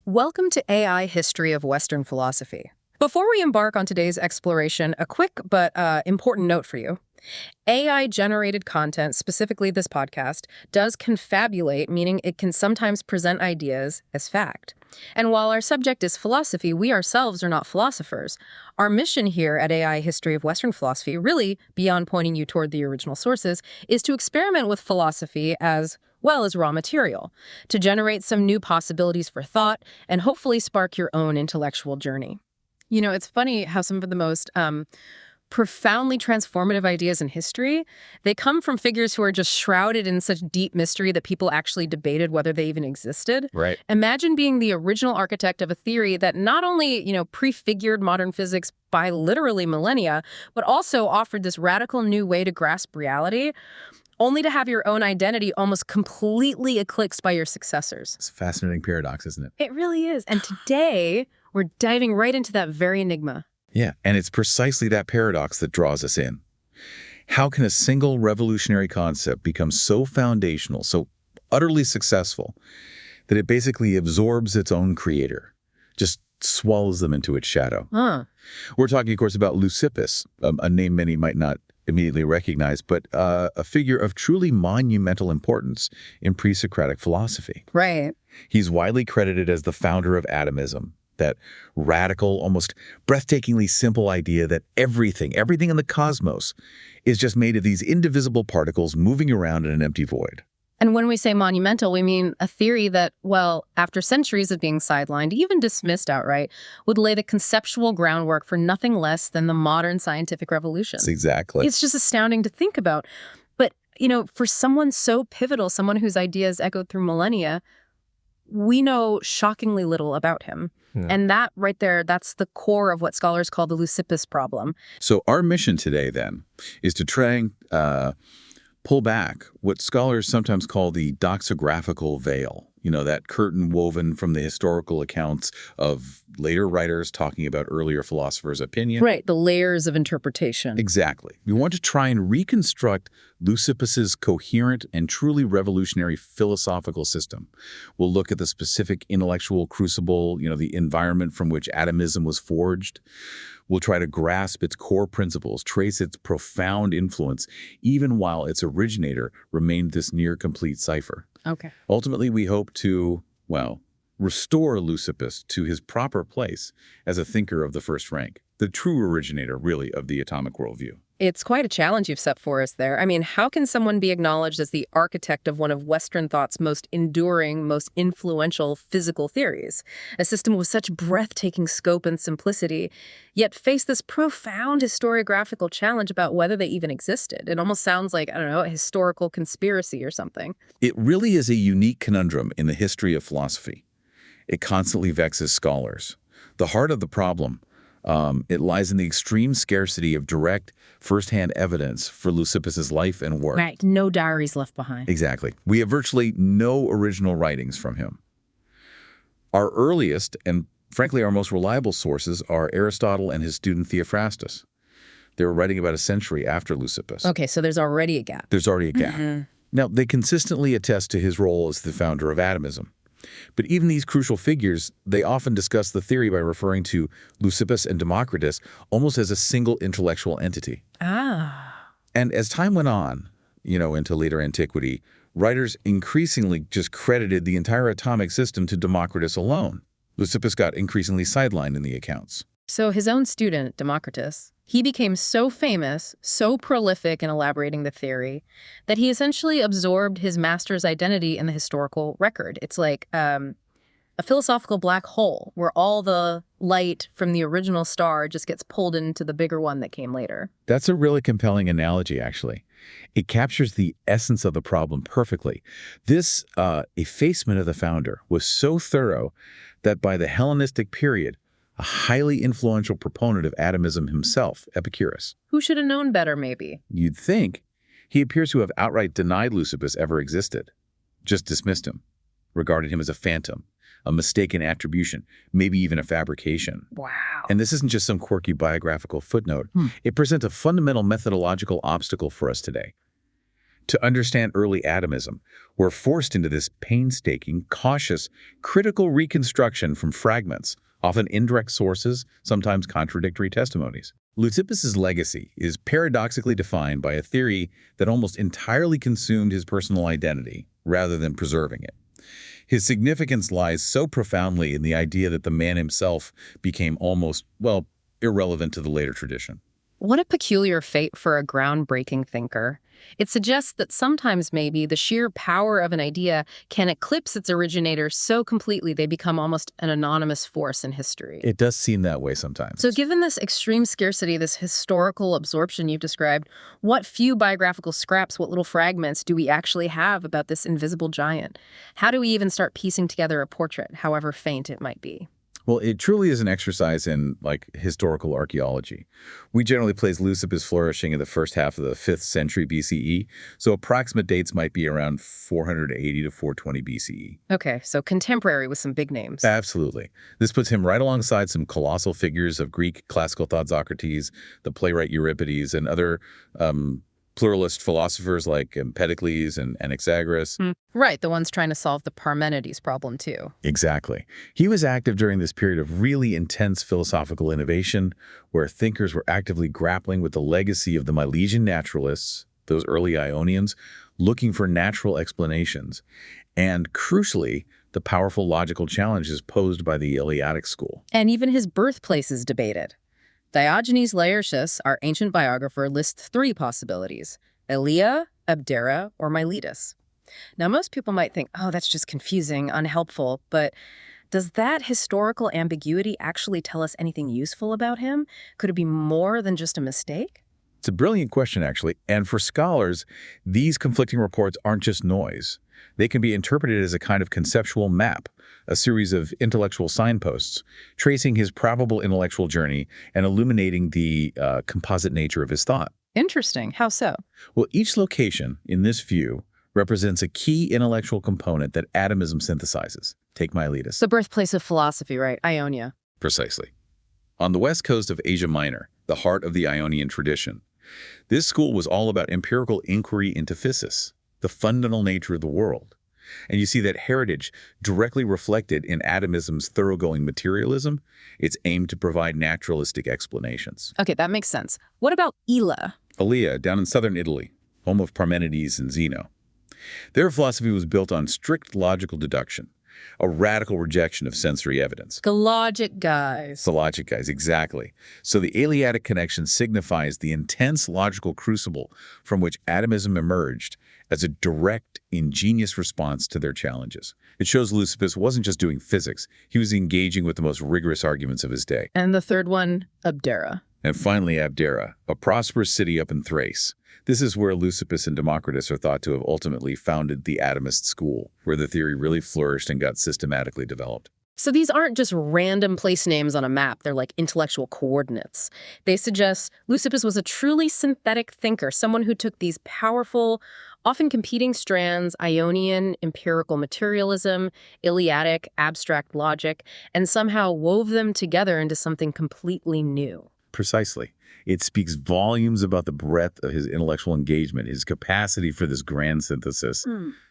Welcome to AI History of Western Philosophy. Before we embark on today's exploration, a quick but important note for you. AI-generated content, specifically this podcast, does confabulate, meaning it can sometimes present ideas as fact. And while our subject is philosophy, we ourselves are not philosophers. Our mission here at AI History of Western Philosophy, really beyond pointing you toward the original sources, is to experiment with philosophy as well as raw material, to generate some new possibilities for thought and hopefully spark your own intellectual journey. You know, it's funny how some of the most profoundly transformative ideas in history, they come from figures who are just shrouded in such deep mystery that people actually debated whether they even existed. Right. Imagine being the original architect of a theory that not only, prefigured modern physics by literally millennia, but also offered this radical new way to grasp reality, only to have your own identity almost completely eclipsed by your successors. It's a fascinating paradox, isn't it? It really is. And today, we're diving right into that very enigma. Yeah, and it's precisely that paradox that draws us in. How can a single revolutionary concept become so foundational, so utterly successful, that it basically absorbs its own creator, just swallows them into its shadow? We're talking, of course, about Leucippus, a name many might not immediately recognize, but a figure of truly monumental importance in pre-Socratic philosophy. Right. He's widely credited as the founder of atomism, that radical, almost breathtakingly simple idea that everything in the cosmos is just made of these indivisible particles moving around in an empty void. And when we say monumental, we mean a theory that, well, after centuries of being sidelined, even dismissed outright, would lay the conceptual groundwork for nothing less than the modern scientific revolution. Exactly. It's just astounding to think about. But, for someone so pivotal, someone whose ideas echoed through millennia, we know shockingly little about him. And that right there, that's the core of what scholars call the Leucippus Problem. So our mission today, then, is to try and pull back what scholars sometimes call the doxographical veil, that curtain woven from the historical accounts of later writers talking about earlier philosophers' opinion. Right, the layers of interpretation. Exactly. We want to try and reconstruct Leucippus's coherent and truly revolutionary philosophical system. We'll look at the specific intellectual crucible, the environment from which atomism was forged. We'll try to grasp its core principles, trace its profound influence, even while its originator remained this near-complete cipher. Okay. Ultimately, we hope to, restore Leucippus to his proper place as a thinker of the first rank, the true originator, really, of the atomic worldview. It's quite a challenge you've set for us there. I mean, how can someone be acknowledged as the architect of one of Western thought's most enduring, most influential physical theories, a system with such breathtaking scope and simplicity, yet face this profound historiographical challenge about whether they even existed? It almost sounds like, a historical conspiracy or something. It really is a unique conundrum in the history of philosophy. It constantly vexes scholars. The heart of the problem, it lies in the extreme scarcity of direct, first-hand evidence for Leucippus's life and work. Right, no diaries left behind. Exactly. We have virtually no original writings from him. Our earliest and, frankly, our most reliable sources are Aristotle and his student Theophrastus. They were writing about a century after Leucippus. Okay, so there's already a gap. There's already a gap. Now, they consistently attest to his role as the founder of atomism. But even these crucial figures, they often discuss the theory by referring to Leucippus and Democritus almost as a single intellectual entity. And as time went on, into later antiquity, writers increasingly just credited the entire atomic system to Democritus alone. Leucippus got increasingly sidelined in the accounts. So his own student, Democritus, he became so famous, so prolific in elaborating the theory, that he essentially absorbed his master's identity in the historical record. It's like a philosophical black hole where all the light from the original star just gets pulled into the bigger one that came later. That's a really compelling analogy, actually. It captures the essence of the problem perfectly. This effacement of the founder was so thorough that by the Hellenistic period, a highly influential proponent of atomism himself, Epicurus. Who should have known better, maybe? You'd think. He appears to have outright denied Leucippus ever existed, just dismissed him, regarded him as a phantom, a mistaken attribution, maybe even a fabrication. Wow. And this isn't just some quirky biographical footnote. It presents a fundamental methodological obstacle for us today. To understand early atomism, we're forced into this painstaking, cautious, critical reconstruction from fragments, often indirect sources, sometimes contradictory testimonies. Leucippus's legacy is paradoxically defined by a theory that almost entirely consumed his personal identity, rather than preserving it. His significance lies so profoundly in the idea that the man himself became almost, well, irrelevant to the later tradition. What a peculiar fate for a groundbreaking thinker. It suggests that sometimes maybe the sheer power of an idea can eclipse its originator so completely they become almost an anonymous force in history. It does seem that way sometimes. So given this extreme scarcity, this historical absorption you've described, what few biographical scraps, what little fragments do we actually have about this invisible giant? How do we even start piecing together a portrait, however faint it might be? Well, it truly is an exercise in, historical archaeology. We generally place Leucippus flourishing in the first half of the 5th century BCE, so approximate dates might be around 480 to 420 BCE. Okay, so contemporary with some big names. Absolutely. This puts him right alongside some colossal figures of Greek classical thought, Socrates, the playwright Euripides, and other pluralist philosophers like Empedocles and Anaxagoras. Right, the ones trying to solve the Parmenides problem, too. Exactly. He was active during this period of really intense philosophical innovation, where thinkers were actively grappling with the legacy of the Milesian naturalists, those early Ionians, looking for natural explanations, and, crucially, the powerful logical challenges posed by the Eleatic school. And even his birthplace is debated. Diogenes Laertius, our ancient biographer, lists 3 possibilities: Elea, Abdera, or Miletus. Now, most people might think, oh, that's just confusing, unhelpful, but does that historical ambiguity actually tell us anything useful about him? Could it be more than just a mistake? It's a brilliant question, actually, and for scholars, these conflicting reports aren't just noise. They can be interpreted as a kind of conceptual map, a series of intellectual signposts, tracing his probable intellectual journey and illuminating the composite nature of his thought. Interesting. How so? Well, each location in this view represents a key intellectual component that atomism synthesizes. Take Miletus. The birthplace of philosophy, right? Ionia. Precisely. On the west coast of Asia Minor, the heart of the Ionian tradition, this school was all about empirical inquiry into physis, the fundamental nature of the world. And you see that heritage directly reflected in atomism's thoroughgoing materialism, its aim to provide naturalistic explanations. Okay, that makes sense. What about Elea, down in southern Italy, home of Parmenides and Zeno. Their philosophy was built on strict logical deduction, a radical rejection of sensory evidence. The logic guys. The logic guys, exactly. So the Eleatic connection signifies the intense logical crucible from which atomism emerged as a direct, ingenious response to their challenges. It shows Leucippus wasn't just doing physics, he was engaging with the most rigorous arguments of his day. And the third one, Abdera. And finally, Abdera, a prosperous city up in Thrace. This is where Leucippus and Democritus are thought to have ultimately founded the atomist school, where the theory really flourished and got systematically developed. So these aren't just random place names on a map, they're like intellectual coordinates. They suggest Leucippus was a truly synthetic thinker, someone who took these powerful, often competing strands, Ionian, empirical materialism, Eleatic, abstract logic, and somehow wove them together into something completely new. Precisely. It speaks volumes about the breadth of his intellectual engagement, his capacity for this grand synthesis.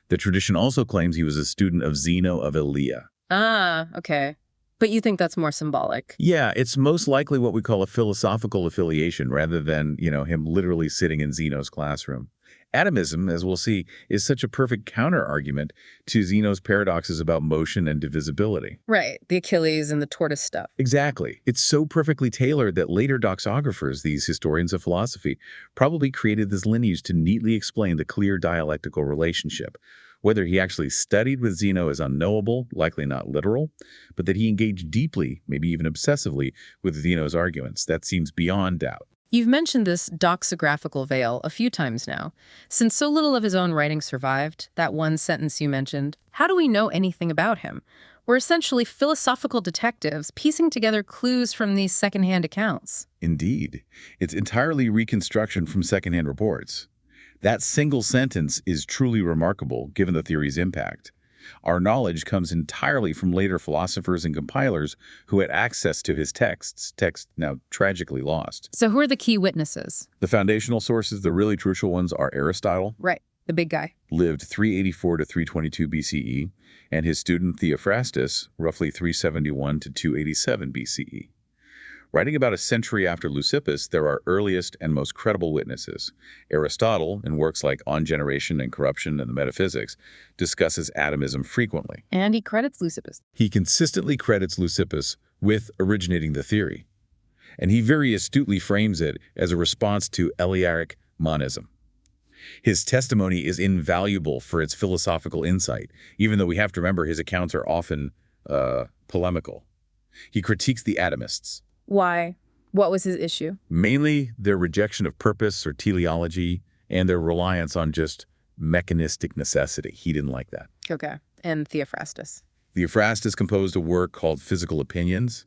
The tradition also claims he was a student of Zeno of Elea. Ah, okay. But you think that's more symbolic? Yeah, it's most likely what we call a philosophical affiliation rather than, him literally sitting in Zeno's classroom. Atomism, as we'll see, is such a perfect counter-argument to Zeno's paradoxes about motion and divisibility. Right, the Achilles and the tortoise stuff. Exactly. It's so perfectly tailored that later doxographers, these historians of philosophy, probably created this lineage to neatly explain the clear dialectical relationship. Whether he actually studied with Zeno is unknowable, likely not literal, but that he engaged deeply, maybe even obsessively, with Zeno's arguments, that seems beyond doubt. You've mentioned this doxographical veil a few times now. Since so little of his own writing survived, that one sentence you mentioned, how do we know anything about him? We're essentially philosophical detectives piecing together clues from these secondhand accounts. Indeed. It's entirely reconstruction from secondhand reports. That single sentence is truly remarkable, given the theory's impact. Our knowledge comes entirely from later philosophers and compilers who had access to his texts now tragically lost. So who are the key witnesses? The foundational sources, the really crucial ones, are Aristotle, Right. the big guy. lived 384 to 322 BCE, and his student Theophrastus, roughly 371 to 287 BCE. Writing about a century after Leucippus, there are earliest and most credible witnesses. Aristotle, in works like On Generation and Corruption and the Metaphysics, discusses atomism frequently. And he credits Leucippus. He consistently credits Leucippus with originating the theory, and he very astutely frames it as a response to Eleatic monism. His testimony is invaluable for its philosophical insight, even though we have to remember his accounts are often polemical. He critiques the atomists. Why? What was his issue? Mainly their rejection of purpose or teleology and their reliance on just mechanistic necessity. He didn't like that. Okay. And Theophrastus. Theophrastus composed a work called Physical Opinions.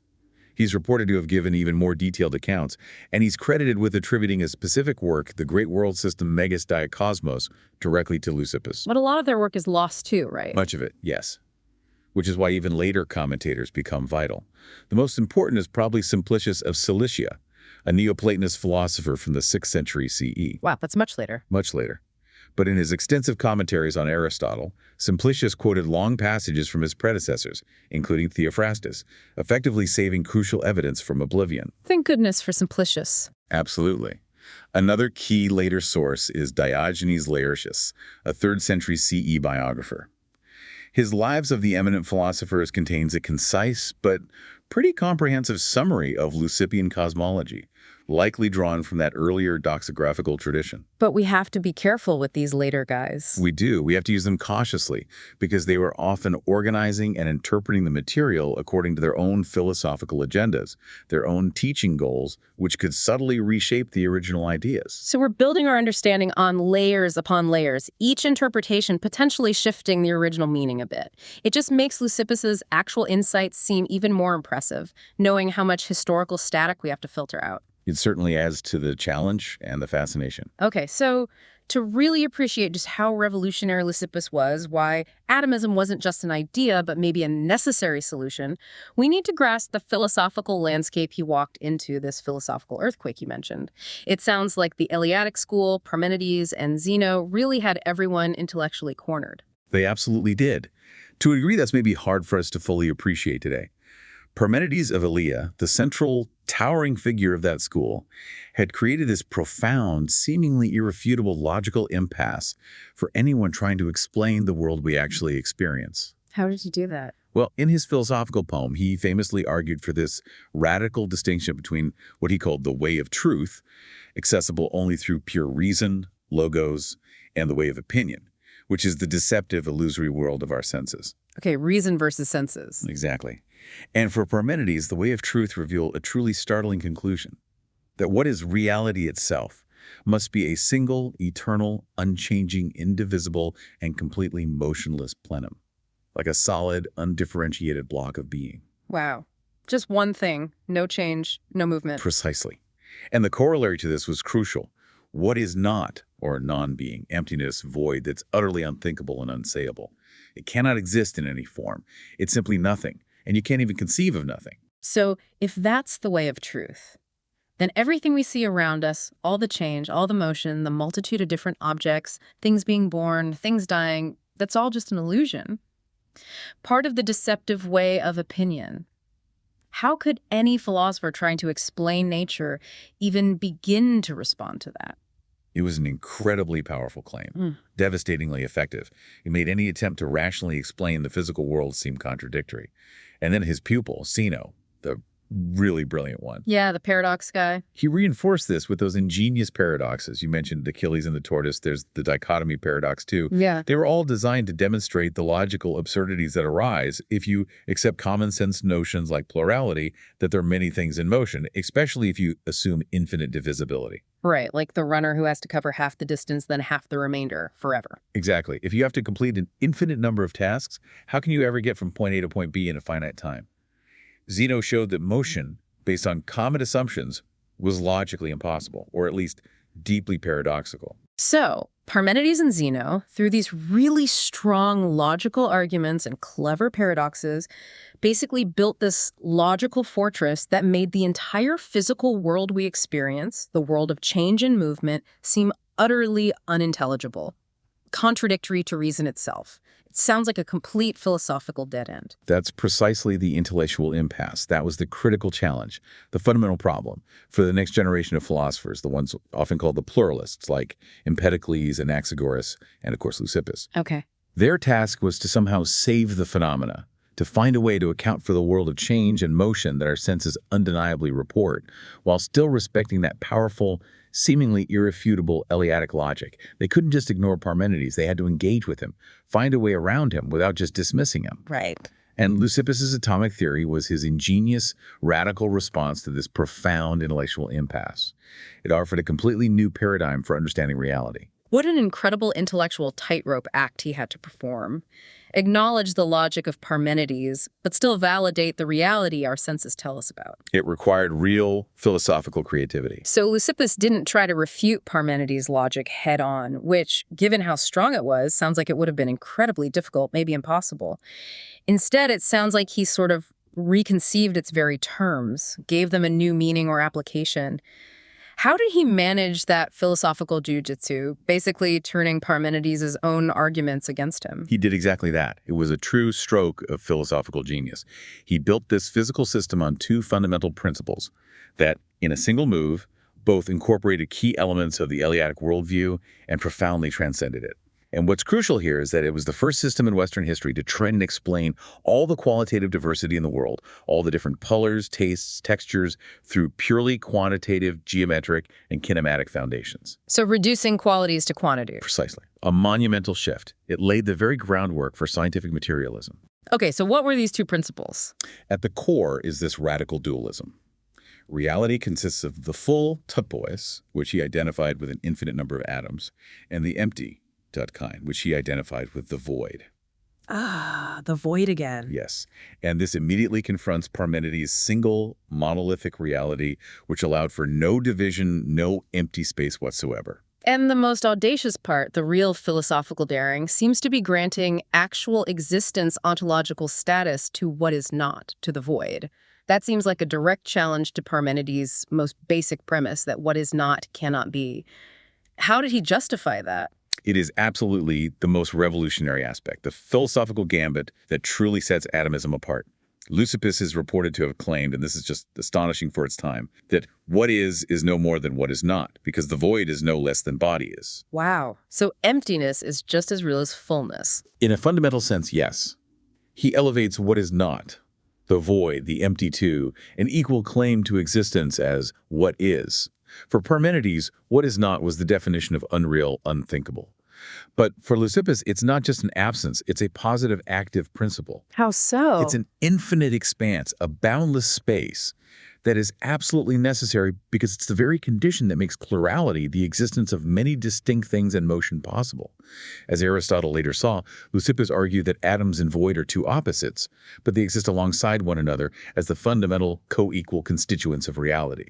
He's reported to have given even more detailed accounts, and he's credited with attributing a specific work, the Great World System Megas Diakosmos, directly to Leucippus. But a lot of their work is lost too, right? Much of it, yes. Which is why even later commentators become vital. The most important is probably Simplicius of Cilicia, a Neoplatonist philosopher from the 6th century CE. Wow, that's much later. Much later. But in his extensive commentaries on Aristotle, Simplicius quoted long passages from his predecessors, including Theophrastus, effectively saving crucial evidence from oblivion. Thank goodness for Simplicius. Absolutely. Another key later source is Diogenes Laertius, a 3rd century CE biographer. His Lives of the Eminent Philosophers contains a concise but pretty comprehensive summary of Leucippian cosmology, likely drawn from that earlier doxographical tradition. But we have to be careful with these later guys. We do. We have to use them cautiously because they were often organizing and interpreting the material according to their own philosophical agendas, their own teaching goals, which could subtly reshape the original ideas. So we're building our understanding on layers upon layers, each interpretation potentially shifting the original meaning a bit. It just makes Leucippus's actual insights seem even more impressive, knowing how much historical static we have to filter out. It certainly adds to the challenge and the fascination. Okay, so to really appreciate just how revolutionary Leucippus was, why atomism wasn't just an idea, but maybe a necessary solution, we need to grasp the philosophical landscape he walked into, this philosophical earthquake you mentioned. It sounds like the Eleatic school, Parmenides, and Zeno really had everyone intellectually cornered. They absolutely did. To a degree that's maybe hard for us to fully appreciate today. Parmenides of Elea, the central towering figure of that school, had created this profound, seemingly irrefutable logical impasse for anyone trying to explain the world we actually experience. How did he do that? Well, in his philosophical poem, he famously argued for this radical distinction between what he called the way of truth, accessible only through pure reason, logos, and the way of opinion, which is the deceptive, illusory world of our senses. Okay, reason versus senses. Exactly. And for Parmenides, the way of truth revealed a truly startling conclusion, that what is reality itself must be a single, eternal, unchanging, indivisible, and completely motionless plenum, like a solid, undifferentiated block of being. Wow. Just one thing, no change, no movement. Precisely. And the corollary to this was crucial. What is not, or non-being, emptiness, void that's utterly unthinkable and unsayable? It cannot exist in any form. It's simply nothing. And you can't even conceive of nothing. So if that's the way of truth, then everything we see around us, all the change, all the motion, the multitude of different objects, things being born, things dying, that's all just an illusion. Part of the deceptive way of opinion. How could any philosopher trying to explain nature even begin to respond to that? It was an incredibly powerful claim, devastatingly effective. It made any attempt to rationally explain the physical world seem contradictory. And then his pupil, Zeno, the really brilliant one. Yeah, the paradox guy. He reinforced this with those ingenious paradoxes. You mentioned Achilles and the tortoise. There's the dichotomy paradox, too. Yeah. They were all designed to demonstrate the logical absurdities that arise if you accept common sense notions like plurality, that there are many things in motion, especially if you assume infinite divisibility. Right, like the runner who has to cover half the distance, then half the remainder forever. Exactly. If you have to complete an infinite number of tasks, how can you ever get from point A to point B in a finite time? Zeno showed that motion, based on common assumptions, was logically impossible, or at least deeply paradoxical. So, Parmenides and Zeno, through these really strong logical arguments and clever paradoxes, basically built this logical fortress that made the entire physical world we experience, the world of change and movement, seem utterly unintelligible. contradictory to reason itself. It sounds like a complete philosophical dead end. That's precisely the intellectual impasse. That was the critical challenge, the fundamental problem for the next generation of philosophers, the ones often called the pluralists, like Empedocles, Anaxagoras, and of course Leucippus. Okay. Their task was to somehow save the phenomena, to find a way to account for the world of change and motion that our senses undeniably report, while still respecting that powerful, seemingly irrefutable Eleatic logic. They couldn't just ignore Parmenides. They had to engage with him, find a way around him without just dismissing him. Right. And Leucippus's atomic theory was his ingenious, radical response to this profound intellectual impasse. It offered a completely new paradigm for understanding reality. What an incredible intellectual tightrope act he had to perform. Acknowledge the logic of Parmenides, but still validate the reality our senses tell us about. It required real philosophical creativity. So Leucippus didn't try to refute Parmenides' logic head-on, which, given how strong it was, sounds like it would have been incredibly difficult, maybe impossible. Instead, it sounds like he sort of reconceived its very terms, gave them a new meaning or application. How did he manage that philosophical jujitsu, basically turning Parmenides' own arguments against him? He did exactly that. It was a true stroke of philosophical genius. He built this physical system on two fundamental principles that, in a single move, both incorporated key elements of the Eleatic worldview and profoundly transcended it. And what's crucial here is that it was the first system in Western history to try and explain all the qualitative diversity in the world, all the different colors, tastes, textures, through purely quantitative, geometric, and kinematic foundations. So reducing qualities to quantity. Precisely. A monumental shift. It laid the very groundwork for scientific materialism. Okay, so what were these two principles? At the core is this radical dualism. Reality consists of the full topos, which he identified with an infinite number of atoms, and the empty kind, which he identified with the void. Ah, the void again. Yes. And this immediately confronts Parmenides' single monolithic reality, which allowed for no division, no empty space whatsoever. And the most audacious part, the real philosophical daring, seems to be granting actual existence ontological status to what is not, to the void. That seems like a direct challenge to Parmenides' most basic premise that what is not cannot be. How did he justify that? It is absolutely the most revolutionary aspect, the philosophical gambit that truly sets atomism apart. Leucippus is reported to have claimed, and this is just astonishing for its time, that what is no more than what is not, because the void is no less than body is. Wow. So emptiness is just as real as fullness. In a fundamental sense, yes. He elevates what is not, the void, the empty to, an equal claim to existence as what is. For Parmenides, what is not was the definition of unreal, unthinkable. But for Leucippus, it's not just an absence, it's a positive active principle. How so? It's an infinite expanse, a boundless space that is absolutely necessary because it's the very condition that makes plurality, the existence of many distinct things in motion, possible. As Aristotle later saw, Leucippus argued that atoms and void are two opposites, but they exist alongside one another as the fundamental co-equal constituents of reality.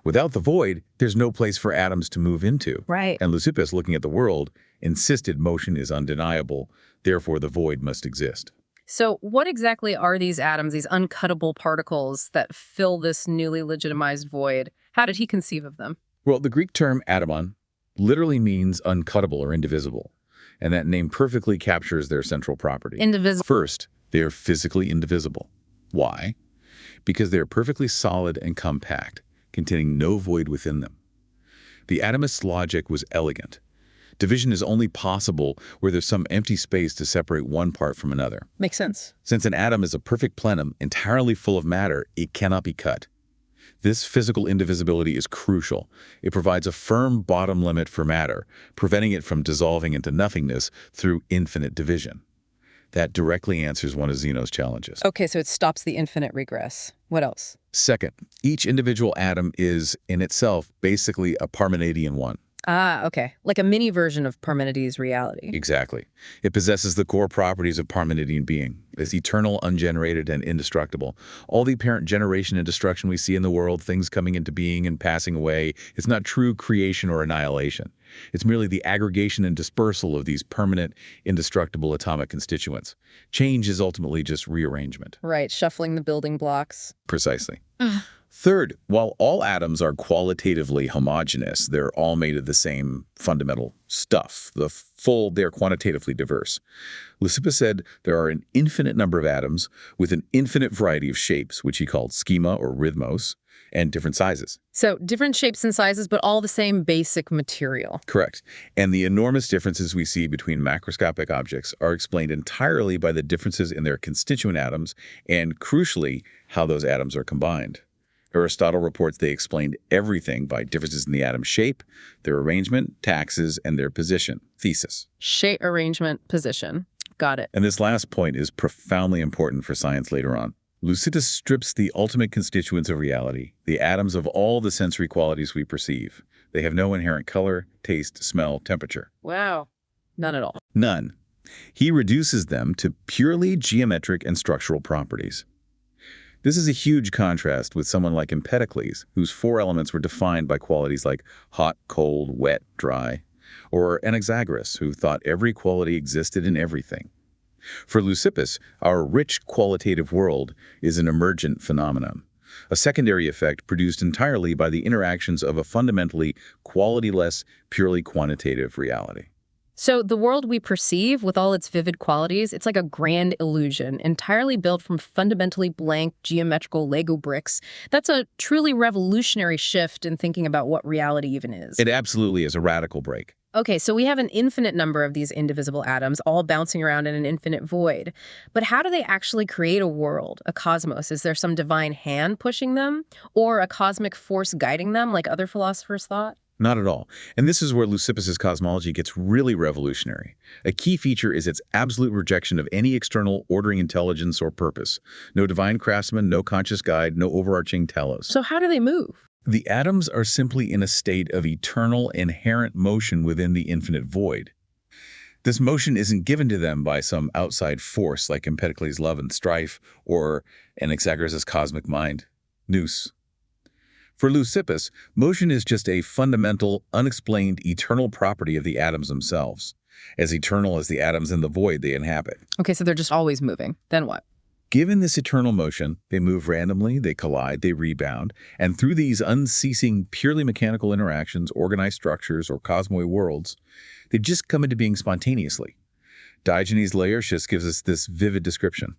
Without the void, there's no place for atoms to move into. Right. And Leucippus, looking at the world, insisted motion is undeniable, therefore the void must exist. So what exactly are these atoms, these uncuttable particles that fill this newly legitimized void? How did he conceive of them? Well, the Greek term atomon literally means uncuttable or indivisible, and that name perfectly captures their central property. Indivisible. First, they are physically indivisible. Why? Because they are perfectly solid and compact, containing no void within them. The atomist's logic was elegant. Division is only possible where there's some empty space to separate one part from another. Makes sense. Since an atom is a perfect plenum entirely full of matter, it cannot be cut. This physical indivisibility is crucial. It provides a firm bottom limit for matter, preventing it from dissolving into nothingness through infinite division. That directly answers one of Zeno's challenges. Okay, so it stops the infinite regress. What else? Second, each individual atom is, in itself, basically a Parmenidean one. Ah, okay. Like a mini version of Parmenides' reality. Exactly. It possesses the core properties of Parmenidean being. It's eternal, ungenerated, and indestructible. All the apparent generation and destruction we see in the world, things coming into being and passing away, it's not true creation or annihilation. It's merely the aggregation and dispersal of these permanent, indestructible atomic constituents. Change is ultimately just rearrangement. Right, shuffling the building blocks. Precisely. Third, while all atoms are qualitatively homogeneous, they're all made of the same fundamental stuff. They're quantitatively diverse. Leucippus said there are an infinite number of atoms with an infinite variety of shapes, which he called schema or rhythmos, and different sizes. So different shapes and sizes, but all the same basic material. Correct. And the enormous differences we see between macroscopic objects are explained entirely by the differences in their constituent atoms and, crucially, how those atoms are combined. Aristotle reports they explained everything by differences in the atom shape, their arrangement, taxes, and their position. Thesis. Shape, arrangement, position. Got it. And this last point is profoundly important for science later on. Leucippus strips the ultimate constituents of reality, the atoms, of all the sensory qualities we perceive. They have no inherent color, taste, smell, temperature. Wow. None at all. None. He reduces them to purely geometric and structural properties. This is a huge contrast with someone like Empedocles, whose four elements were defined by qualities like hot, cold, wet, dry, or Anaxagoras, who thought every quality existed in everything. For Leucippus, our rich qualitative world is an emergent phenomenon, a secondary effect produced entirely by the interactions of a fundamentally qualityless, purely quantitative reality. So the world we perceive with all its vivid qualities, it's like a grand illusion, entirely built from fundamentally blank geometrical Lego bricks. That's a truly revolutionary shift in thinking about what reality even is. It absolutely is a radical break. Okay, so we have an infinite number of these indivisible atoms all bouncing around in an infinite void. But how do they actually create a world, a cosmos? Is there some divine hand pushing them, or a cosmic force guiding them like other philosophers thought? Not at all. And this is where Leucippus's cosmology gets really revolutionary. A key feature is its absolute rejection of any external ordering intelligence or purpose. No divine craftsman, no conscious guide, no overarching telos. So how do they move? The atoms are simply in a state of eternal, inherent motion within the infinite void. This motion isn't given to them by some outside force like Empedocles' love and strife or Anaxagoras' cosmic mind, nous. For Leucippus, motion is just a fundamental, unexplained, eternal property of the atoms themselves, as eternal as the atoms in the void they inhabit. Okay, so they're just always moving. Then what? Given this eternal motion, they move randomly, they collide, they rebound, and through these unceasing, purely mechanical interactions, organized structures, or cosmoid worlds, they just come into being spontaneously. Diogenes Laertius gives us this vivid description.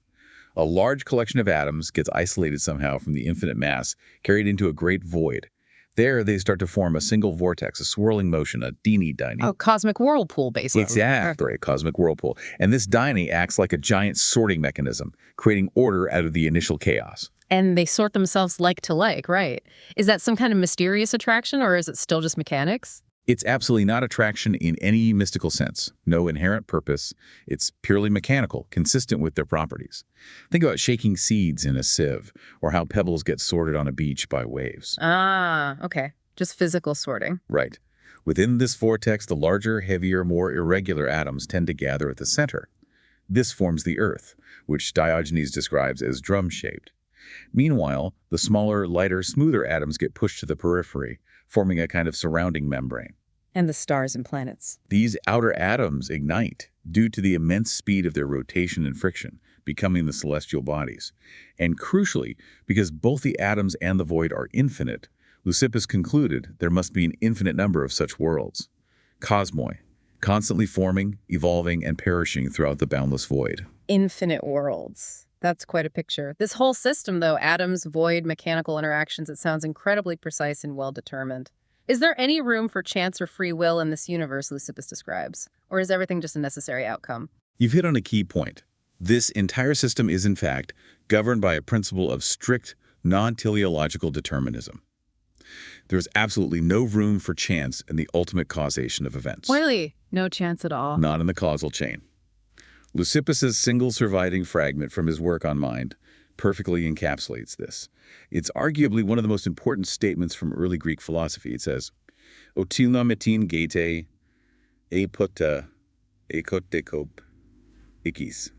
A large collection of atoms gets isolated somehow from the infinite mass, carried into a great void. There, they start to form a single vortex, a swirling motion, a dyny. Oh, cosmic whirlpool, basically. Exactly, a cosmic whirlpool. And this dyny acts like a giant sorting mechanism, creating order out of the initial chaos. And they sort themselves like to like, right? Is that some kind of mysterious attraction, or is it still just mechanics? It's absolutely not attraction in any mystical sense. No inherent purpose. It's purely mechanical, consistent with their properties. Think about shaking seeds in a sieve, or how pebbles get sorted on a beach by waves. Ah, okay. Just physical sorting. Right. Within this vortex, the larger, heavier, more irregular atoms tend to gather at the center. This forms the Earth, which Diogenes describes as drum-shaped. Meanwhile, the smaller, lighter, smoother atoms get pushed to the periphery, forming a kind of surrounding membrane. And the stars and planets. These outer atoms ignite due to the immense speed of their rotation and friction, becoming the celestial bodies. And crucially, because both the atoms and the void are infinite, Leucippus concluded there must be an infinite number of such worlds. Cosmoi, constantly forming, evolving, and perishing throughout the boundless void. Infinite worlds. That's quite a picture. This whole system, though, atoms, void, mechanical interactions, it sounds incredibly precise and well-determined. Is there any room for chance or free will in this universe Leucippus describes? Or is everything just a necessary outcome? You've hit on a key point. This entire system is, in fact, governed by a principle of strict, non-teleological determinism. There's absolutely no room for chance in the ultimate causation of events. Really? No chance at all? Not in the causal chain. Leucippus's single surviving fragment from his work on mind perfectly encapsulates this. It's arguably one of the most important statements from early Greek philosophy. It says, "Otilna metin gete, epota, ekotekop, ikis."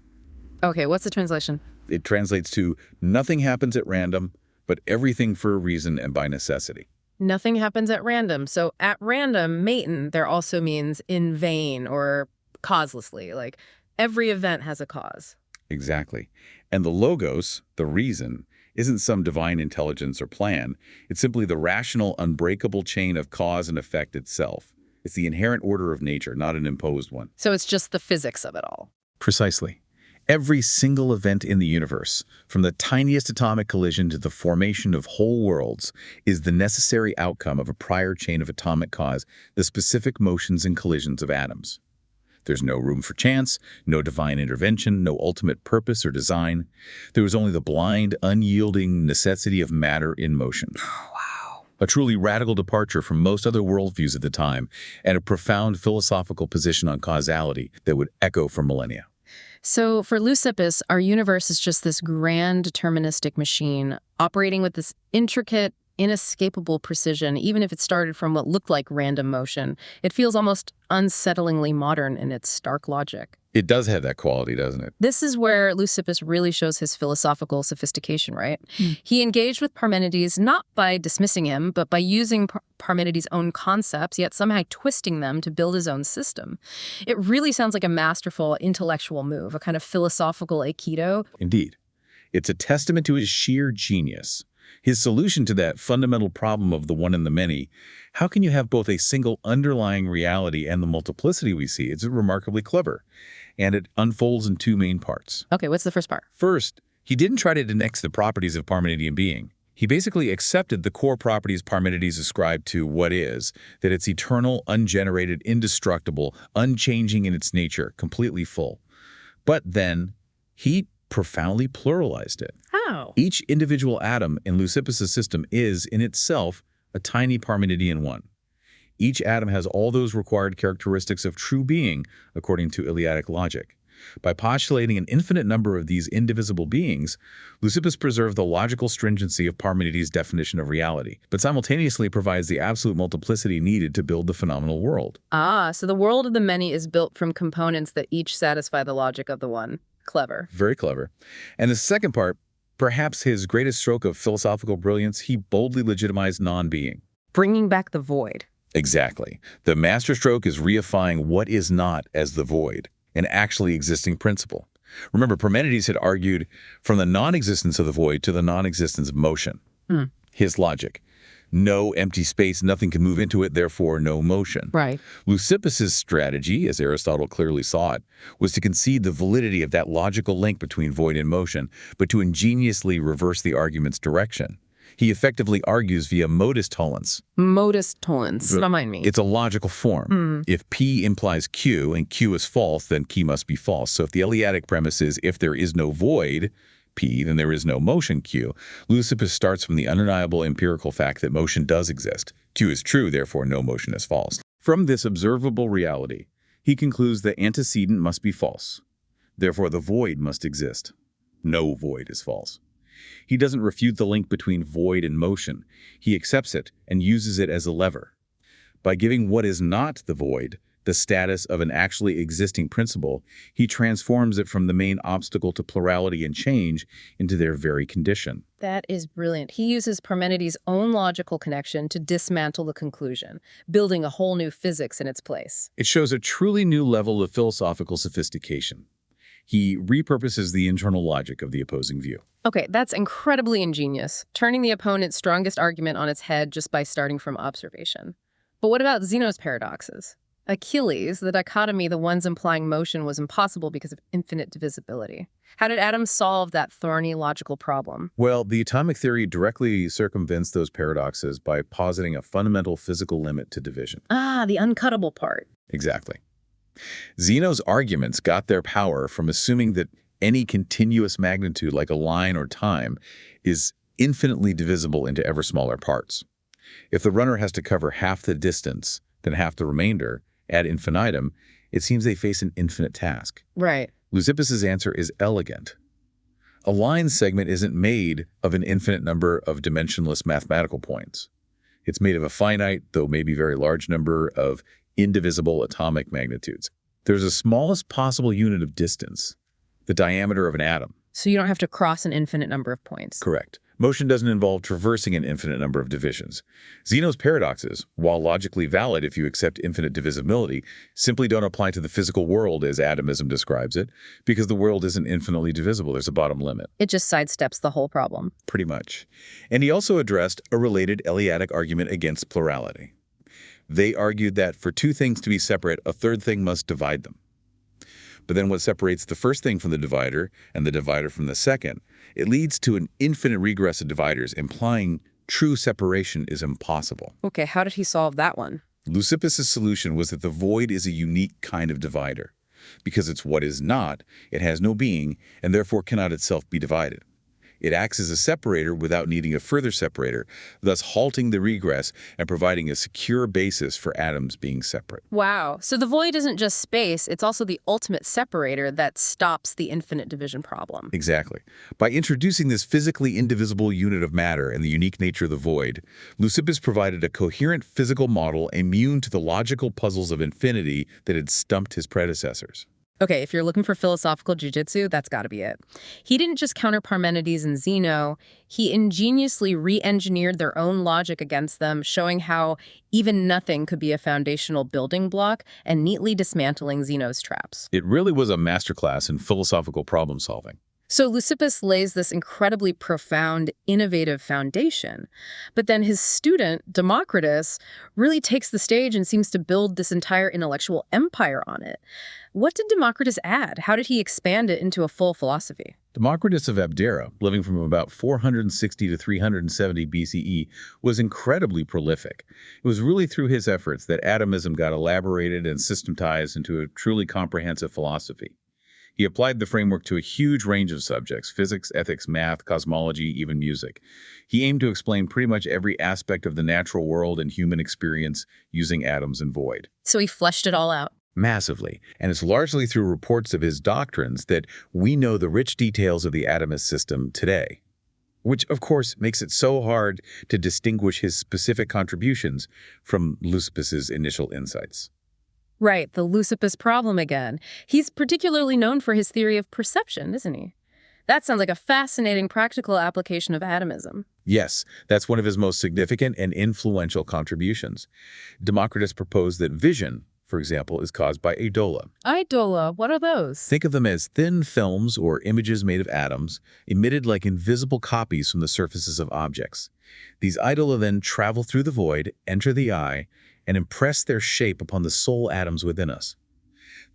Okay, what's the translation? It translates to, nothing happens at random, but everything for a reason and by necessity. Nothing happens at random. So at random, metin, there also means in vain or causelessly, like every event has a cause. Exactly. And the logos, the reason, isn't some divine intelligence or plan. It's simply the rational, unbreakable chain of cause and effect itself. It's the inherent order of nature, not an imposed one. So it's just the physics of it all. Precisely. Every single event in the universe, from the tiniest atomic collision to the formation of whole worlds, is the necessary outcome of a prior chain of atomic cause, the specific motions and collisions of atoms. There's no room for chance, no divine intervention, no ultimate purpose or design. There is only the blind, unyielding necessity of matter in motion. Wow. A truly radical departure from most other worldviews at the time, and a profound philosophical position on causality that would echo for millennia. So for Leucippus, our universe is just this grand deterministic machine operating with this intricate, inescapable precision. Even if it started from what looked like random motion, it feels almost unsettlingly modern in its stark logic. It does have that quality, doesn't it? This is where Leucippus really shows his philosophical sophistication, right? He engaged with Parmenides not by dismissing him, but by using Parmenides' own concepts, yet somehow twisting them to build his own system. It really sounds like a masterful intellectual move, a kind of philosophical aikido. Indeed. It's a testament to his sheer genius. His solution to that fundamental problem of the one and the many, how can you have both a single underlying reality and the multiplicity we see? It's remarkably clever, and it unfolds in two main parts. Okay, what's the first part? First, he didn't try to annex the properties of Parmenidean being. He basically accepted the core properties Parmenides ascribed to what is, that it's eternal, ungenerated, indestructible, unchanging in its nature, completely full. But then he profoundly pluralized it. How? Each individual atom in Leucippus's system is, in itself, a tiny Parmenidean one. Each atom has all those required characteristics of true being, according to Eleatic logic. By postulating an infinite number of these indivisible beings, Leucippus preserved the logical stringency of Parmenides' definition of reality, but simultaneously provides the absolute multiplicity needed to build the phenomenal world. Ah, so the world of the many is built from components that each satisfy the logic of the one. Clever. Very clever. And the second part, perhaps his greatest stroke of philosophical brilliance, he boldly legitimized non-being. Bringing back the void. Exactly. The masterstroke is reifying what is not as the void, an actually existing principle. Remember, Parmenides had argued from the non-existence of the void to the non-existence of motion. His logic. No empty space, nothing can move into it, therefore no motion. Right. Leucippus's strategy, as Aristotle clearly saw it, was to concede the validity of that logical link between void and motion, but to ingeniously reverse the argument's direction. He effectively argues via modus tollens. Modus tollens. Remind me. It's a logical form. If P implies Q and Q is false, then Q must be false. So if the Eleatic premise is if there is no void, P, then there is no motion Q. Leucippus starts from the undeniable empirical fact that motion does exist. Q is true, therefore no motion is false. From this observable reality, he concludes the antecedent must be false. Therefore the void must exist. No void is false. He doesn't refute the link between void and motion. He accepts it and uses it as a lever. By giving what is not the void the status of an actually existing principle, he transforms it from the main obstacle to plurality and change into their very condition. That is brilliant. He uses Parmenides' own logical connection to dismantle the conclusion, building a whole new physics in its place. It shows a truly new level of philosophical sophistication. He repurposes the internal logic of the opposing view. Okay, that's incredibly ingenious, turning the opponent's strongest argument on its head just by starting from observation. But what about Zeno's paradoxes? Achilles, the dichotomy, the ones implying motion, was impossible because of infinite divisibility. How did Adam solve that thorny logical problem? Well, the atomic theory directly circumvents those paradoxes by positing a fundamental physical limit to division. Ah, the uncuttable part. Exactly. Zeno's arguments got their power from assuming that any continuous magnitude, like a line or time, is infinitely divisible into ever smaller parts. If the runner has to cover half the distance, then half the remainder, ad infinitum, it seems they face an infinite task. Right. Leucippus's answer is elegant. A line segment isn't made of an infinite number of dimensionless mathematical points. It's made of a finite, though maybe very large number of indivisible atomic magnitudes. There's the smallest possible unit of distance, the diameter of an atom. So you don't have to cross an infinite number of points. Correct. Motion doesn't involve traversing an infinite number of divisions. Zeno's paradoxes, while logically valid if you accept infinite divisibility, simply don't apply to the physical world as atomism describes it, because the world isn't infinitely divisible. There's a bottom limit. It just sidesteps the whole problem. Pretty much. And he also addressed a related Eleatic argument against plurality. They argued that for two things to be separate, a third thing must divide them. But then what separates the first thing from the divider and the divider from the second, it leads to an infinite regress of dividers, implying true separation is impossible. Okay, how did he solve that one? Leucippus' solution was that the void is a unique kind of divider. Because it's what is not, it has no being, and therefore cannot itself be divided. It acts as a separator without needing a further separator, thus halting the regress and providing a secure basis for atoms being separate. Wow. So the void isn't just space, it's also the ultimate separator that stops the infinite division problem. Exactly. By introducing this physically indivisible unit of matter and the unique nature of the void, Leucippus provided a coherent physical model immune to the logical puzzles of infinity that had stumped his predecessors. Okay, if you're looking for philosophical jujitsu, that's got to be it. He didn't just counter Parmenides and Zeno, he ingeniously re-engineered their own logic against them, showing how even nothing could be a foundational building block and neatly dismantling Zeno's traps. It really was a masterclass in philosophical problem solving. So Leucippus lays this incredibly profound, innovative foundation. But then his student, Democritus, really takes the stage and seems to build this entire intellectual empire on it. What did Democritus add? How did he expand it into a full philosophy? Democritus of Abdera, living from about 460 to 370 BCE, was incredibly prolific. It was really through his efforts that atomism got elaborated and systematized into a truly comprehensive philosophy. He applied the framework to a huge range of subjects: physics, ethics, math, cosmology, even music. He aimed to explain pretty much every aspect of the natural world and human experience using atoms and void. So he fleshed it all out. Massively. And it's largely through reports of his doctrines that we know the rich details of the atomist system today. Which, of course, makes it so hard to distinguish his specific contributions from Leucippus's initial insights. Right, the Leucippus Problem again. He's particularly known for his theory of perception, isn't he? That sounds like a fascinating practical application of atomism. Yes, that's one of his most significant and influential contributions. Democritus proposed that vision, for example, is caused by eidola. Eidola, what are those? Think of them as thin films or images made of atoms, emitted like invisible copies from the surfaces of objects. These eidola then travel through the void, enter the eye, and impress their shape upon the soul atoms within us.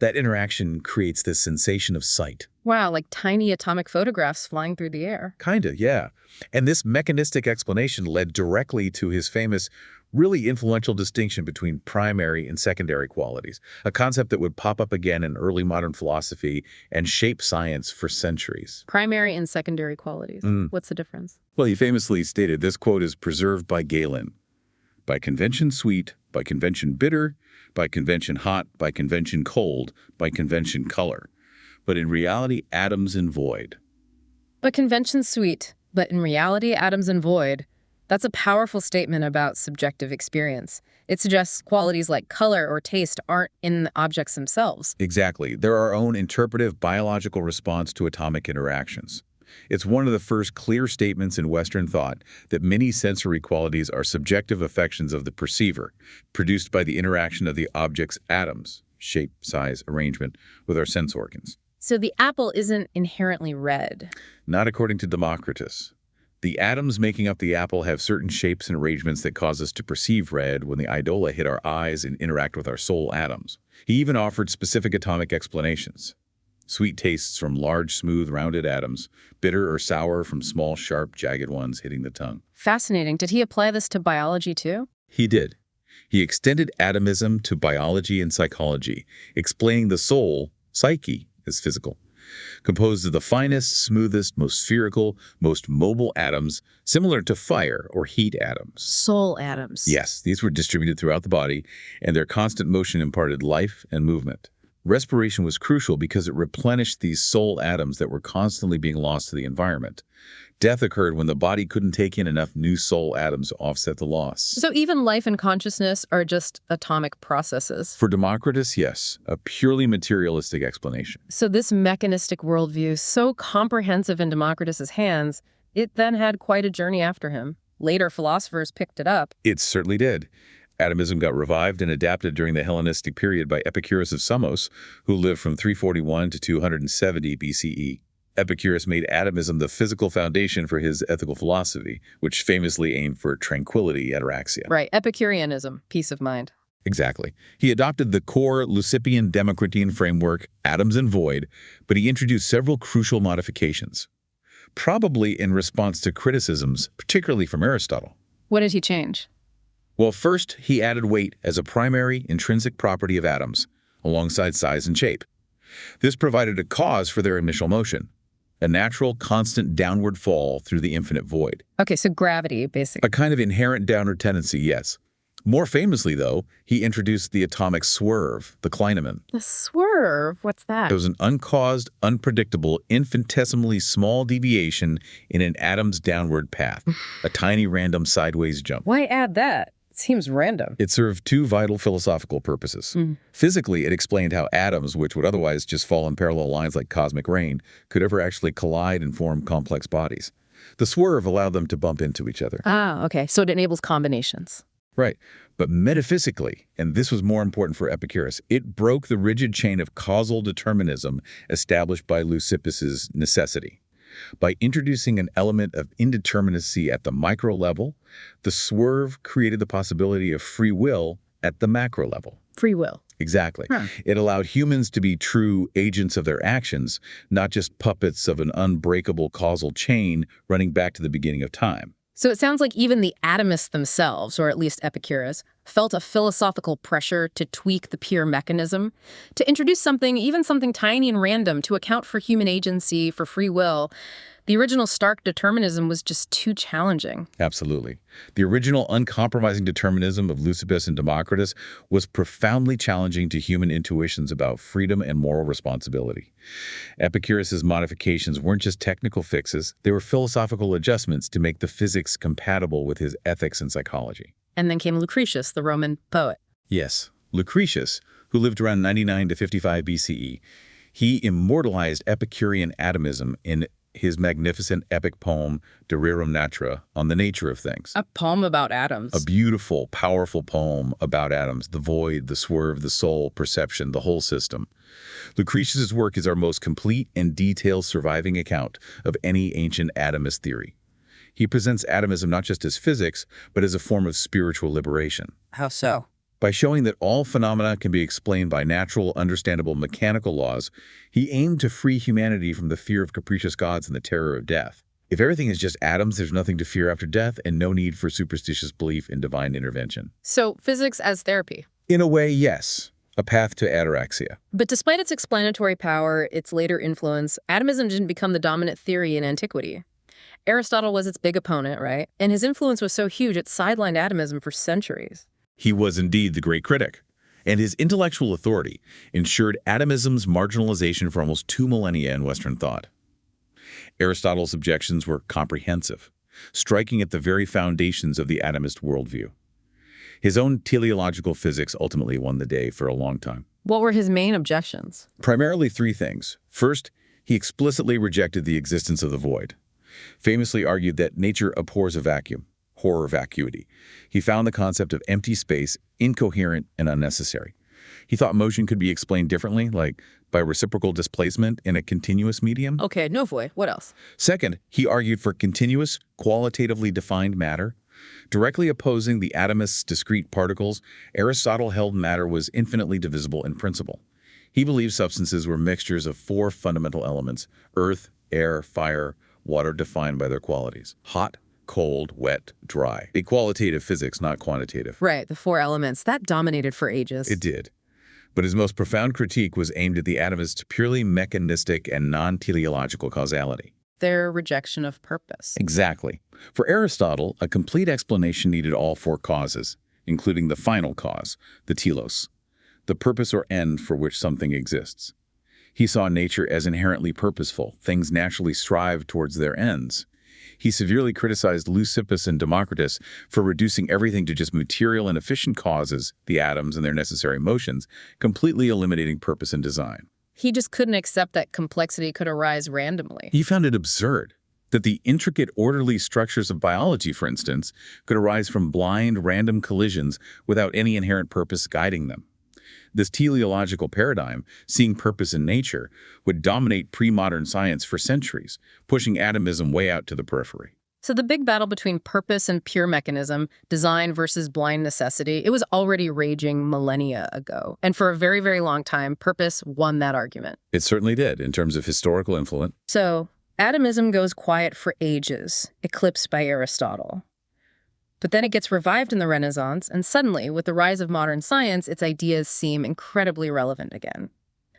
That interaction creates this sensation of sight. Wow, like tiny atomic photographs flying through the air. Kinda, yeah. And this mechanistic explanation led directly to his famous, really influential distinction between primary and secondary qualities, a concept that would pop up again in early modern philosophy and shape science for centuries. Primary and secondary qualities. What's the difference? Well, he famously stated, this quote is preserved by Galen. By convention sweet, by convention bitter, by convention hot, by convention cold, by convention color. But in reality, atoms and void. By convention sweet, but in reality, atoms and void. That's a powerful statement about subjective experience. It suggests qualities like color or taste aren't in the objects themselves. Exactly. They're our own interpretive biological response to atomic interactions. It's one of the first clear statements in Western thought that many sensory qualities are subjective affections of the perceiver, produced by the interaction of the object's atoms, shape, size, arrangement, with our sense organs. So the apple isn't inherently red. Not according to Democritus. The atoms making up the apple have certain shapes and arrangements that cause us to perceive red when the eidola hit our eyes and interact with our soul atoms. He even offered specific atomic explanations. Sweet tastes from large, smooth, rounded atoms, bitter or sour from small, sharp, jagged ones hitting the tongue. Fascinating. Did he apply this to biology too? He did. He extended atomism to biology and psychology, explaining the soul, psyche, as physical, composed of the finest, smoothest, most spherical, most mobile atoms, similar to fire or heat atoms. Soul atoms. Yes, these were distributed throughout the body, and their constant motion imparted life and movement. Respiration was crucial because it replenished these soul atoms that were constantly being lost to the environment. Death occurred when the body couldn't take in enough new soul atoms to offset the loss. So even life and consciousness are just atomic processes? For Democritus, yes, a purely materialistic explanation. So this mechanistic worldview, so comprehensive in Democritus's hands, It then had quite a journey after him. Later philosophers picked it up. It certainly did. Atomism got revived and adapted during the Hellenistic period by Epicurus of Samos, who lived from 341 to 270 BCE. Epicurus made atomism the physical foundation for his ethical philosophy, which famously aimed for tranquility, ataraxia. Right, Epicureanism, peace of mind. Exactly. He adopted the core Leucippian Democritian framework, atoms and void, but he introduced several crucial modifications, probably in response to criticisms, particularly from Aristotle. What did he change? Well, first, he added weight as a primary intrinsic property of atoms, alongside size and shape. This provided a cause for their initial motion, a natural, constant downward fall through the infinite void. Okay, so gravity, basically. A kind of inherent downward tendency, yes. More famously, though, he introduced the atomic swerve, the Kleinemann. The swerve? What's that? It was an uncaused, unpredictable, infinitesimally small deviation in an atom's downward path, a tiny random sideways jump. Why add that? It seems random. It served two vital philosophical purposes. Physically, it explained how atoms, which would otherwise just fall in parallel lines like cosmic rain, could ever actually collide and form complex bodies. The swerve allowed them to bump into each other. Ah, okay. So it enables combinations. Right. But metaphysically, and this was more important for Epicurus, it broke the rigid chain of causal determinism established by Leucippus's necessity. By introducing an element of indeterminacy at the micro level, the swerve created the possibility of free will at the macro level. Free will. Exactly. It allowed humans to be true agents of their actions, not just puppets of an unbreakable causal chain running back to the beginning of time. So it sounds like even the atomists themselves, or at least Epicurus, felt a philosophical pressure to tweak the pure mechanism, to introduce something, even something tiny and random, to account for human agency, for free will. The original stark determinism was just too challenging. Absolutely. The original uncompromising determinism of Leucippus and Democritus was profoundly challenging to human intuitions about freedom and moral responsibility. Epicurus's modifications weren't just technical fixes, they were philosophical adjustments to make the physics compatible with his ethics and psychology. And then came Lucretius, the Roman poet. Yes, Lucretius, who lived around 99 to 55 BCE, he immortalized Epicurean atomism in his magnificent epic poem, De Rerum Natura, on the nature of things. A poem about atoms. A beautiful, powerful poem about atoms, the void, the swerve, the soul, perception, the whole system. Lucretius's work is our most complete and detailed surviving account of any ancient atomist theory. He presents atomism not just as physics, but as a form of spiritual liberation. How so? By showing that all phenomena can be explained by natural, understandable mechanical laws, he aimed to free humanity from the fear of capricious gods and the terror of death. If everything is just atoms, there's nothing to fear after death and no need for superstitious belief in divine intervention. So, physics as therapy. In a way, yes. A path to ataraxia. But despite its explanatory power, its later influence, atomism didn't become the dominant theory in antiquity. Aristotle was its big opponent, right? And his influence was so huge it sidelined atomism for centuries. He was indeed the great critic, and his intellectual authority ensured atomism's marginalization for almost 2 millennia in Western thought. Aristotle's objections were comprehensive, striking at the very foundations of the atomist worldview. His own teleological physics ultimately won the day for a long time. What were his main objections? Primarily 3 things. First, he explicitly rejected the existence of the void, famously argued that nature abhors a vacuum. Horror vacuity. He found the concept of empty space incoherent and unnecessary. He thought motion could be explained differently, like by reciprocal displacement in a continuous medium. Okay, no void. What else? Second, he argued for continuous, qualitatively defined matter. Directly opposing the atomist's discrete particles, Aristotle held matter was infinitely divisible in principle. He believed substances were mixtures of 4 fundamental elements: earth, air, fire, water, defined by their qualities. Hot, cold, wet, dry. A qualitative physics, not quantitative. Right, the 4 elements. That dominated for ages. It did. But his most profound critique was aimed at the atomist's purely mechanistic and non-teleological causality. Their rejection of purpose. Exactly. For Aristotle, a complete explanation needed all 4 causes, including the final cause, the telos, the purpose or end for which something exists. He saw nature as inherently purposeful. Things naturally strive towards their ends. He severely criticized Leucippus and Democritus for reducing everything to just material and efficient causes, the atoms and their necessary motions, completely eliminating purpose and design. He just couldn't accept that complexity could arise randomly. He found it absurd. That the intricate, orderly structures of biology, for instance, could arise from blind, random collisions without any inherent purpose guiding them. This teleological paradigm, seeing purpose in nature, would dominate pre-modern science for centuries, pushing atomism way out to the periphery. So the big battle between purpose and pure mechanism, design versus blind necessity, it was already raging millennia ago. And for a very, very long time, purpose won that argument. It certainly did, in terms of historical influence. So atomism goes quiet for ages, eclipsed by Aristotle. But then it gets revived in the Renaissance, and suddenly, with the rise of modern science, its ideas seem incredibly relevant again.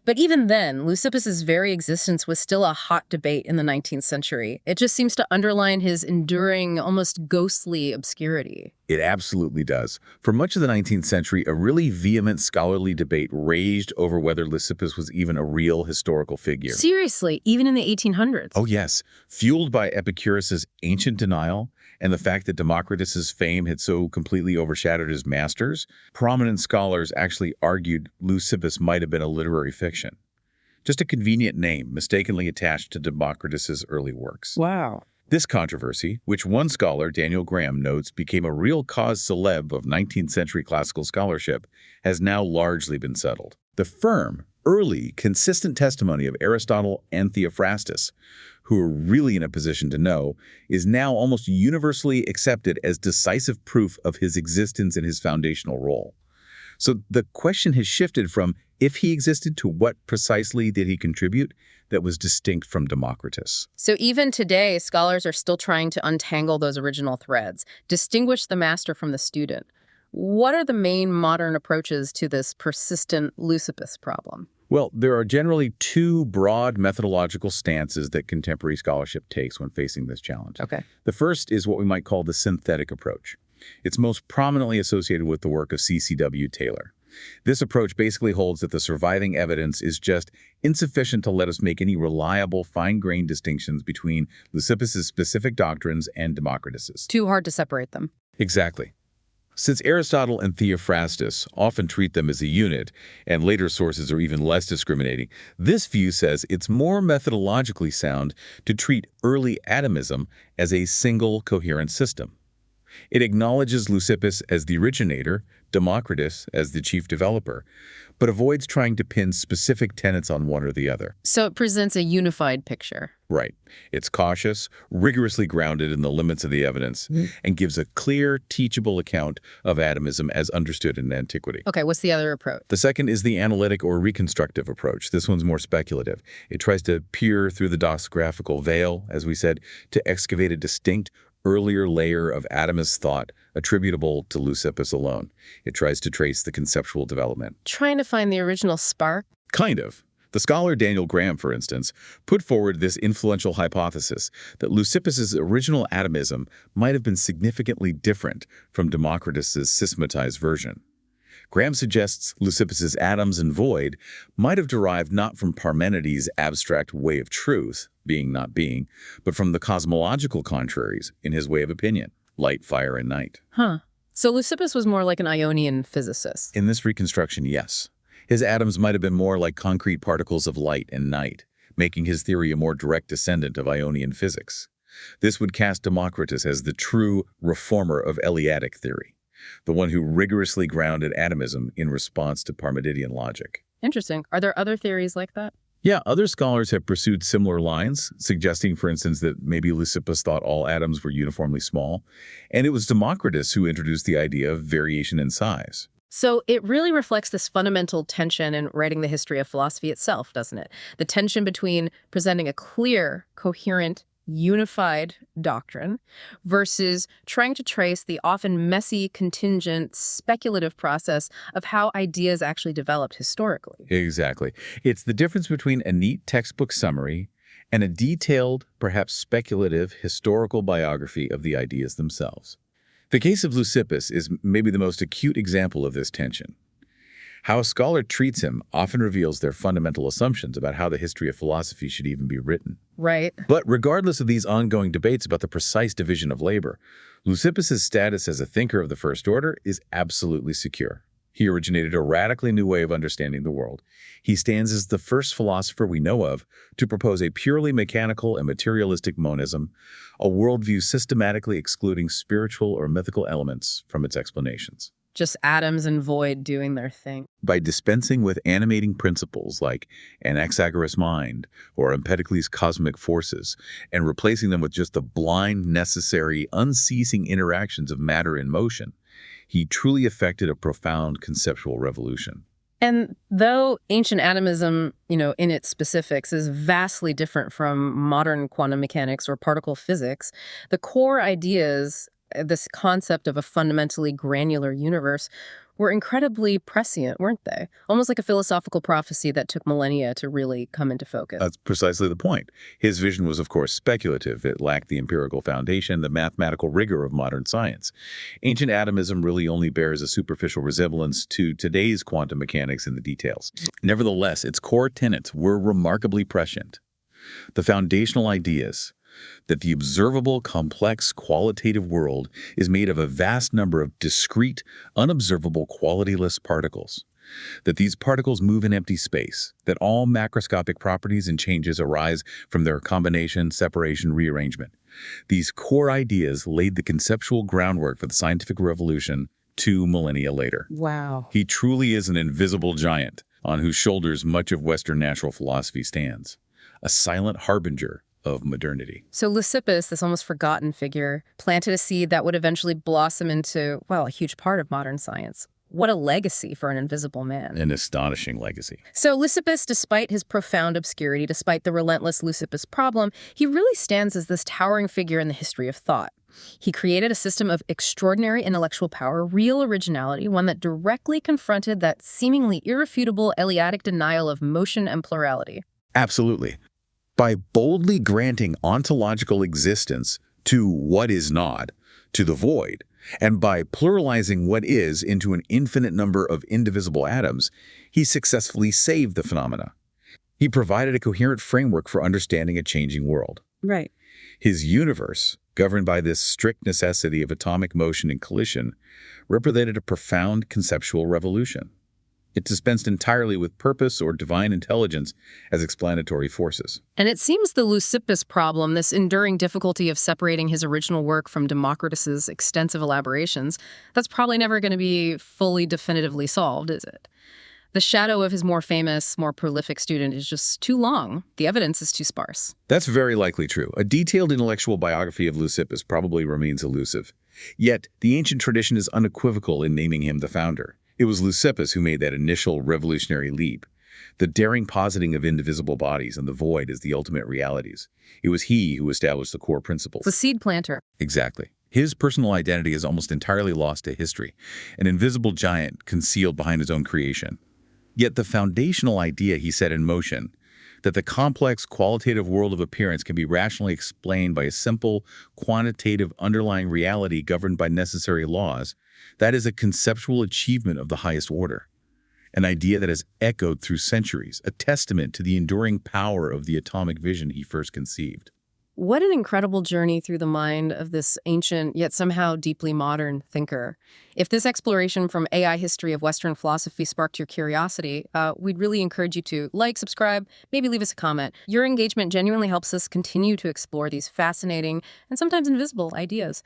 But even then, Leucippus's very existence was still a hot debate in the 19th century. It just seems to underline his enduring, almost ghostly obscurity. It absolutely does. For much of the 19th century, a really vehement scholarly debate raged over whether Leucippus was even a real historical figure. Seriously, even in the 1800s? Oh yes, fueled by Epicurus's ancient denial and the fact that Democritus's fame had so completely overshadowed his masters, prominent scholars actually argued Leucippus might have been a literary fiction. Just a convenient name mistakenly attached to Democritus's early works. Wow. This controversy, which one scholar, Daniel Graham, notes became a real cause célèbre of 19th century classical scholarship, has now largely been settled. The firm, early, consistent testimony of Aristotle and Theophrastus, who are really in a position to know, is now almost universally accepted as decisive proof of his existence and his foundational role. So the question has shifted from if he existed to what precisely did he contribute that was distinct from Democritus. So even today, scholars are still trying to untangle those original threads, distinguish the master from the student. What are the main modern approaches to this persistent Leucippus problem? Well, there are generally two broad methodological stances that contemporary scholarship takes when facing this challenge. Okay. The first is what we might call the synthetic approach. It's most prominently associated with the work of C.C.W. Taylor. This approach basically holds that the surviving evidence is just insufficient to let us make any reliable, fine-grained distinctions between Leucippus's specific doctrines and Democritus's. Too hard to separate them. Exactly. Since Aristotle and Theophrastus often treat them as a unit, and later sources are even less discriminating, this view says it's more methodologically sound to treat early atomism as a single coherent system. It acknowledges Leucippus as the originator, Democritus as the chief developer, but avoids trying to pin specific tenets on one or the other. So it presents a unified picture. Right. It's cautious, rigorously grounded in the limits of the evidence, and gives a clear, teachable account of atomism as understood in antiquity. Okay, what's the other approach? The second is the analytic or reconstructive approach. This one's more speculative. It tries to peer through the doxographical veil, as we said, to excavate a distinct, earlier layer of atomist thought attributable to Leucippus alone. It tries to trace the conceptual development. Trying to find the original spark? Kind of. The scholar Daniel Graham, for instance, put forward this influential hypothesis that Leucippus's original atomism might have been significantly different from Democritus's systematized version. Graham suggests Leucippus's atoms and void might have derived not from Parmenides' abstract way of truth, being not being, but from the cosmological contraries in his way of opinion, light, fire, and night. Huh. So Leucippus was more like an Ionian physicist. In this reconstruction, yes. His atoms might have been more like concrete particles of light and night, making his theory a more direct descendant of Ionian physics. This would cast Democritus as the true reformer of Eleatic theory, the one who rigorously grounded atomism in response to Parmenidean logic. Interesting. Are there other theories like that? Yeah, other scholars have pursued similar lines, suggesting, for instance, that maybe Leucippus thought all atoms were uniformly small, and it was Democritus who introduced the idea of variation in size. So it really reflects this fundamental tension in writing the history of philosophy itself, doesn't it? The tension between presenting a clear, coherent, unified doctrine versus trying to trace the often messy, contingent, speculative process of how ideas actually developed historically. Exactly. It's the difference between a neat textbook summary and a detailed, perhaps speculative, historical biography of the ideas themselves. The case of Leucippus is maybe the most acute example of this tension. How a scholar treats him often reveals their fundamental assumptions about how the history of philosophy should even be written. Right. But regardless of these ongoing debates about the precise division of labor, Leucippus's status as a thinker of the first order is absolutely secure. He originated a radically new way of understanding the world. He stands as the first philosopher we know of to propose a purely mechanical and materialistic monism, a worldview systematically excluding spiritual or mythical elements from its explanations. Just atoms and void doing their thing. By dispensing with animating principles like Anaxagoras' mind or Empedocles' cosmic forces and replacing them with just the blind, necessary, unceasing interactions of matter in motion, he truly effected a profound conceptual revolution. And though ancient atomism, in its specifics, is vastly different from modern quantum mechanics or particle physics, the core ideas, this concept of a fundamentally granular universe, were incredibly prescient, weren't they? Almost like a philosophical prophecy that took millennia to really come into focus. That's precisely the point. His vision was, of course, speculative. It lacked the empirical foundation, the mathematical rigor of modern science. Ancient atomism really only bears a superficial resemblance to today's quantum mechanics in the details. Nevertheless, its core tenets were remarkably prescient. The foundational ideas that the observable, complex, qualitative world is made of a vast number of discrete, unobservable, qualityless particles, that these particles move in empty space, that all macroscopic properties and changes arise from their combination, separation, rearrangement. These core ideas laid the conceptual groundwork for the scientific revolution 2 millennia later. Wow. He truly is an invisible giant on whose shoulders much of Western natural philosophy stands, a silent harbinger of modernity. So Leucippus, this almost forgotten figure, planted a seed that would eventually blossom into, well, a huge part of modern science. What a legacy for an invisible man. An astonishing legacy. So Leucippus, despite his profound obscurity, despite the relentless Leucippus problem, he really stands as this towering figure in the history of thought. He created a system of extraordinary intellectual power, real originality, one that directly confronted that seemingly irrefutable Eleatic denial of motion and plurality. Absolutely. By boldly granting ontological existence to what is not, to the void, and by pluralizing what is into an infinite number of indivisible atoms, he successfully saved the phenomena. He provided a coherent framework for understanding a changing world. Right. His universe, governed by this strict necessity of atomic motion and collision, represented a profound conceptual revolution. It dispensed entirely with purpose or divine intelligence as explanatory forces. And it seems the Leucippus problem, this enduring difficulty of separating his original work from Democritus's extensive elaborations, that's probably never going to be fully definitively solved, is it? The shadow of his more famous, more prolific student is just too long. The evidence is too sparse. That's very likely true. A detailed intellectual biography of Leucippus probably remains elusive. Yet, the ancient tradition is unequivocal in naming him the founder. It was Leucippus who made that initial revolutionary leap, the daring positing of indivisible bodies and the void as the ultimate realities. It was he who established the core principles. The seed planter. Exactly. His personal identity is almost entirely lost to history, an invisible giant concealed behind his own creation. Yet the foundational idea he set in motion, that the complex qualitative world of appearance can be rationally explained by a simple, quantitative underlying reality governed by necessary laws, that is a conceptual achievement of the highest order, an idea that has echoed through centuries, a testament to the enduring power of the atomic vision he first conceived. What an incredible journey through the mind of this ancient, yet somehow deeply modern thinker. If this exploration from AI history of Western philosophy sparked your curiosity, we'd really encourage you to like, subscribe, maybe leave us a comment. Your engagement genuinely helps us continue to explore these fascinating and sometimes invisible ideas.